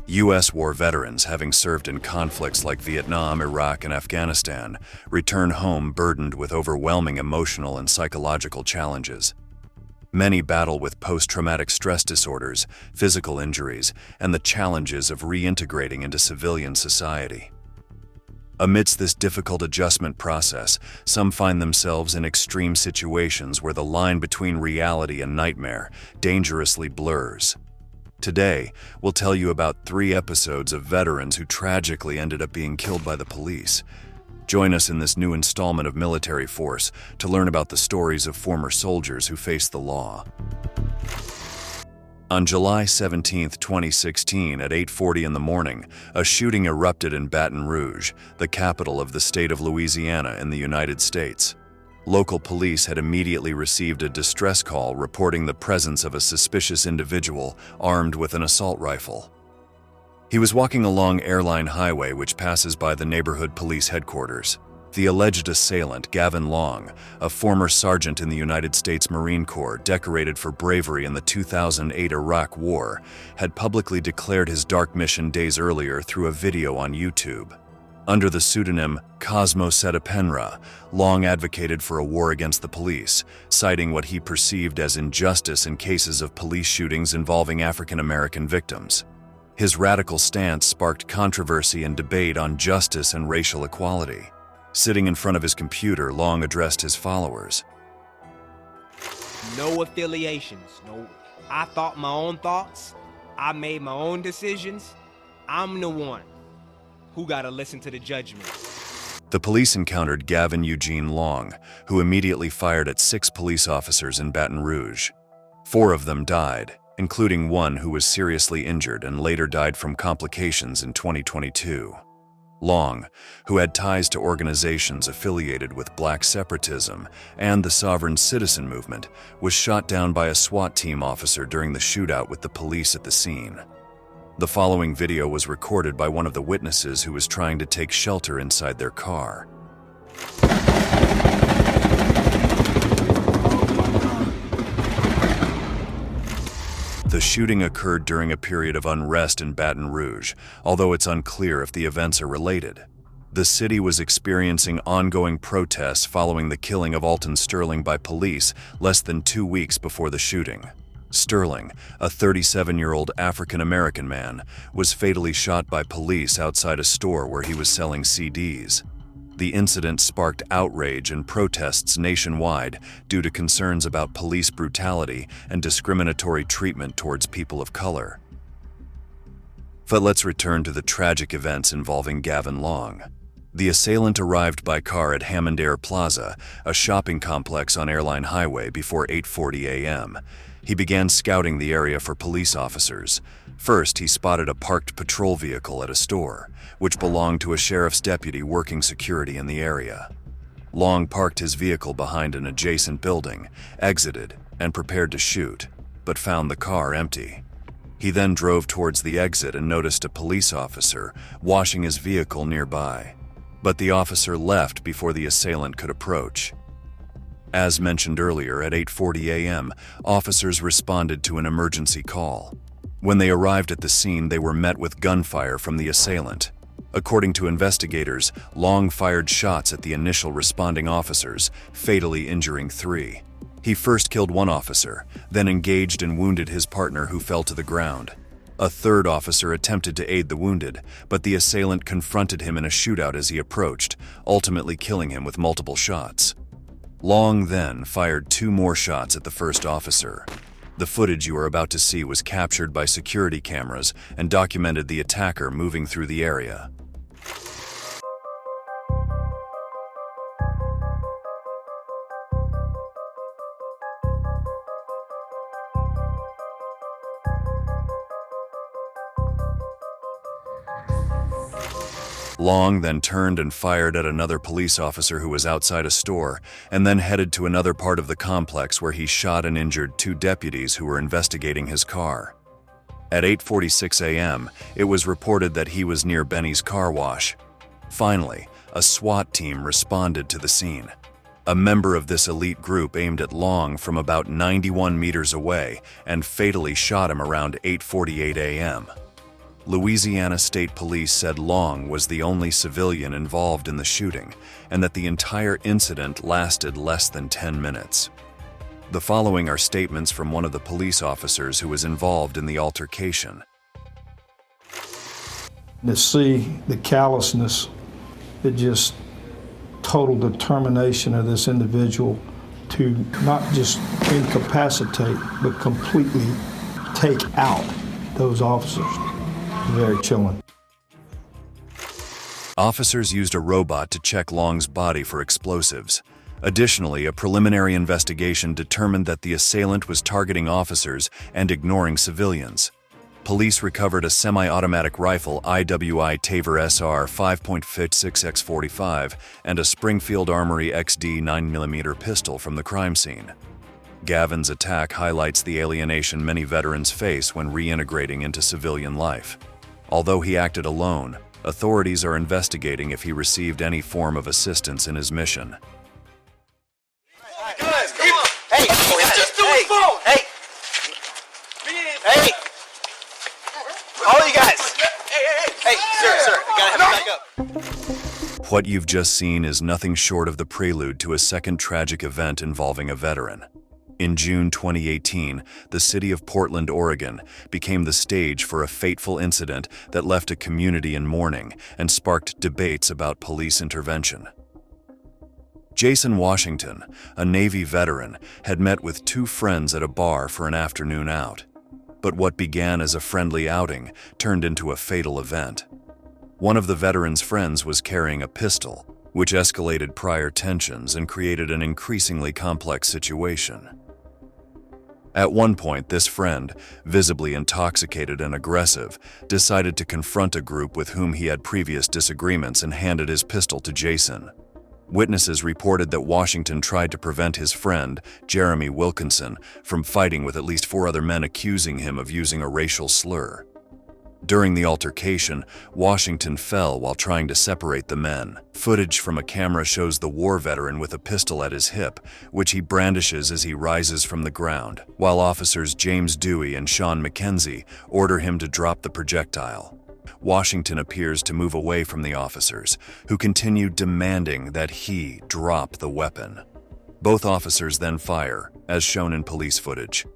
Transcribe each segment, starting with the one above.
U.S. war veterans, having served in conflicts like Vietnam, Iraq, and Afghanistan, return home burdened with overwhelming emotional and psychological challenges. Many battle with post-traumatic stress disorders, physical injuries, and the challenges of reintegrating into civilian society. Amidst this difficult adjustment process, some find themselves in extreme situations where the line between reality and nightmare dangerously blurs. Today, we'll tell you about 3 episodes of veterans who tragically ended up being killed by the police. Join us in this new installment of Military Force to learn about the stories of former soldiers who faced the law. On July 17, 2016, at 8:40 in the morning, a shooting erupted in Baton Rouge, the capital of the state of Louisiana in the United States. Local police had immediately received a distress call reporting the presence of a suspicious individual armed with an assault rifle. He was walking along Airline Highway, which passes by the neighborhood police headquarters. The alleged assailant, Gavin Long, a former sergeant in the United States Marine Corps decorated for bravery in the 2008 Iraq War, had publicly declared his dark mission days earlier through a video on YouTube. Under the pseudonym Cosmo Setapenra, Long advocated for a war against the police, citing what he perceived as injustice in cases of police shootings involving African American victims. His radical stance sparked controversy and debate on justice and racial equality. Sitting in front of his computer, Long addressed his followers. No affiliations. No, I thought my own thoughts. I made my own decisions. I'm the one who gotta listen to the judgment. The police encountered Gavin Eugene Long, who immediately fired at 6 police officers in Baton Rouge. 4 of them died, including one who was seriously injured and later died from complications in 2022. Long, who had ties to organizations affiliated with Black separatism and the Sovereign Citizen movement, was shot down by a SWAT team officer during the shootout with the police at the scene. The following video was recorded by one of the witnesses who was trying to take shelter inside their car. The shooting occurred during a period of unrest in Baton Rouge, although it's unclear if the events are related. The city was experiencing ongoing protests following the killing of Alton Sterling by police less than 2 weeks before the shooting. Sterling, a 37-year-old African-American man, was fatally shot by police outside a store where he was selling CDs. The incident sparked outrage and protests nationwide due to concerns about police brutality and discriminatory treatment towards people of color. But let's return to the tragic events involving Gavin Long. The assailant arrived by car at Hammond Air Plaza, a shopping complex on Airline Highway, before 8:40 a.m. He began scouting the area for police officers. First, he spotted a parked patrol vehicle at a store, which belonged to a sheriff's deputy working security in the area. Long parked his vehicle behind an adjacent building, exited, and prepared to shoot, but found the car empty. He then drove towards the exit and noticed a police officer washing his vehicle nearby, but the officer left before the assailant could approach. As mentioned earlier, at 8:40 a.m., officers responded to an emergency call. When they arrived at the scene, they were met with gunfire from the assailant. According to investigators, Long fired shots at the initial responding officers, fatally injuring 3. He first killed one officer, then engaged and wounded his partner, who fell to the ground. A third officer attempted to aid the wounded, but the assailant confronted him in a shootout as he approached, ultimately killing him with multiple shots. Long then fired 2 more shots at the first officer. The footage you are about to see was captured by security cameras and documented the attacker moving through the area. Long then turned and fired at another police officer who was outside a store, and then headed to another part of the complex where he shot and injured 2 deputies who were investigating his car. At 8:46 a.m., it was reported that he was near Benny's car wash. Finally, a SWAT team responded to the scene. A member of this elite group aimed at Long from about 91 meters away and fatally shot him around 8:48 a.m. Louisiana State Police said Long was the only civilian involved in the shooting and that the entire incident lasted less than 10 minutes. The following are statements from one of the police officers who was involved in the altercation. To see the callousness, the just total determination of this individual to not just incapacitate, but completely take out those officers. Very chilling. Officers used a robot to check Long's body for explosives. Additionally, a preliminary investigation determined that the assailant was targeting officers and ignoring civilians. Police recovered a semi-automatic rifle IWI Taver SR 5.56x45 and a Springfield Armory XD 9mm pistol from the crime scene. Gavin's attack highlights the alienation many veterans face when reintegrating into civilian life. Although he acted alone, authorities are investigating if he received any form of assistance in his mission. Guys, come on! Hey, he's just doing phone! Hey! Hey! All you guys! Hey, sir, you gotta have it back up. What you've just seen is nothing short of the prelude to a second tragic event involving a veteran. In June 2018, the city of Portland, Oregon, became the stage for a fateful incident that left a community in mourning and sparked debates about police intervention. Jason Washington, a Navy veteran, had met with two friends at a bar for an afternoon out. But what began as a friendly outing turned into a fatal event. One of the veteran's friends was carrying a pistol, which escalated prior tensions and created an increasingly complex situation. At one point, this friend, visibly intoxicated and aggressive, decided to confront a group with whom he had previous disagreements and handed his pistol to Jason. Witnesses reported that Washington tried to prevent his friend, Jeremy Wilkinson, from fighting with at least 4 other men accusing him of using a racial slur. During the altercation, Washington fell while trying to separate the men. Footage from a camera shows the war veteran with a pistol at his hip, which he brandishes as he rises from the ground, while officers James Dewey and Sean McKenzie order him to drop the projectile. Washington appears to move away from the officers, who continue demanding that he drop the weapon. Both officers then fire, as shown in police footage.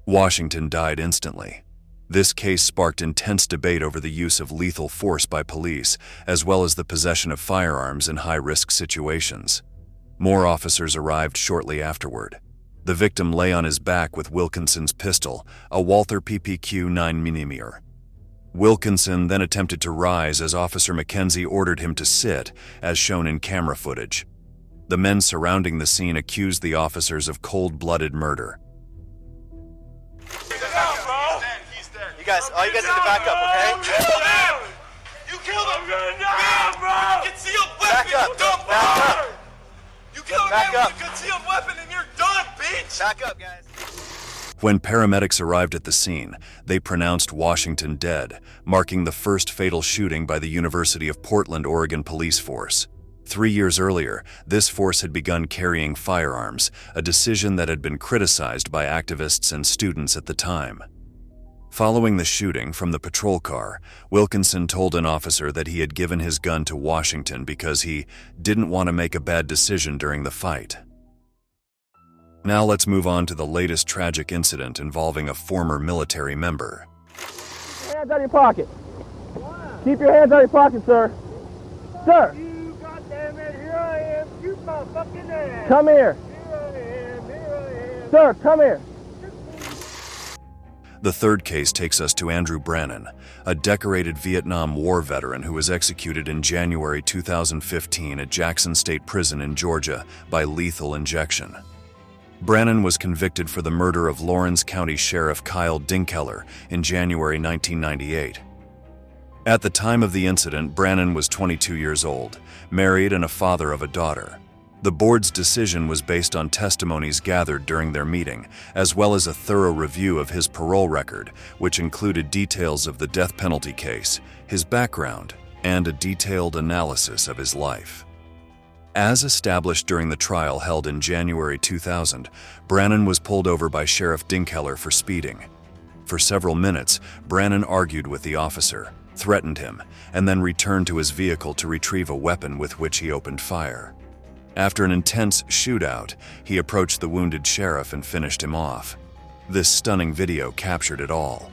Washington died instantly. This case sparked intense debate over the use of lethal force by police, as well as the possession of firearms in high-risk situations. More officers arrived shortly afterward. The victim lay on his back with Wilkinson's pistol, a Walther PPQ 9mm. Wilkinson then attempted to rise as Officer McKenzie ordered him to sit, as shown in camera footage. The men surrounding the scene accused the officers of cold-blooded murder. You guys, all you guys need to back up, okay? You killed him! Bro! Concealed weapon, Back up! you dumb Back fuck! up! You killed a Back man up. with a concealed weapon and you're done, bitch! Back up, guys. When paramedics arrived at the scene, they pronounced Washington dead, marking the first fatal shooting by the University of Portland, Oregon police force. 3 years earlier, this force had begun carrying firearms, a decision that had been criticized by activists and students at the time. Following the shooting from the patrol car, Wilkinson told an officer that he had given his gun to Washington because he didn't want to make a bad decision during the fight. Now let's move on to the latest tragic incident involving a former military member. Hands out of your pocket. Keep your hands out of your pocket, sir. Sir. You goddamn it, here I am, shoot my fucking ass! Come here. Here I am. Sir, come here. The third case takes us to Andrew Brannon, a decorated Vietnam War veteran who was executed in January 2015 at Jackson State Prison in Georgia by lethal injection. Brannon was convicted for the murder of Lawrence County Sheriff KlLLNG in January 1998. At the time of the incident, Brannon was 22 years old, married and a father of a daughter. The board's decision was based on testimonies gathered during their meeting, as well as a thorough review of his parole record, which included details of the death penalty case, his background, and a detailed analysis of his life. As established during the trial held in January 2000, Brannon was pulled over by Sheriff Dinkheller for speeding. For several minutes, Brannon argued with the officer, threatened him, and then returned to his vehicle to retrieve a weapon with which he opened fire. After an intense shootout, he approached the wounded sheriff and finished him off. This stunning video captured it all.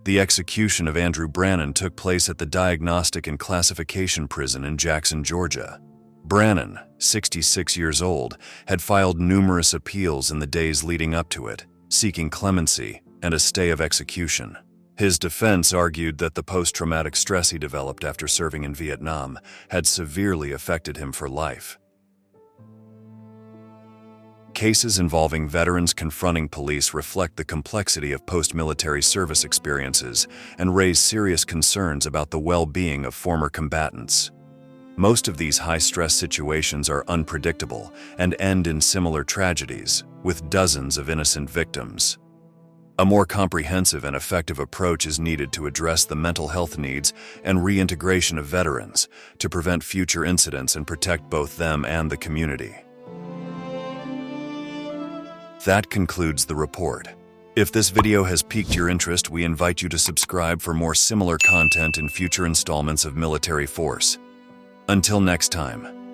The execution of Andrew Brannon took place at the Diagnostic and Classification Prison in Jackson, Georgia. Brannon, 66 years old, had filed numerous appeals in the days leading up to it, seeking clemency and a stay of execution. His defense argued that the post-traumatic stress he developed after serving in Vietnam had severely affected him for life. Cases involving veterans confronting police reflect the complexity of post-military service experiences and raise serious concerns about the well-being of former combatants. Most of these high-stress situations are unpredictable and end in similar tragedies, with dozens of innocent victims. A more comprehensive and effective approach is needed to address the mental health needs and reintegration of veterans to prevent future incidents and protect both them and the community. That concludes the report. If this video has piqued your interest, we invite you to subscribe for more similar content in future installments of Military Force. Until next time.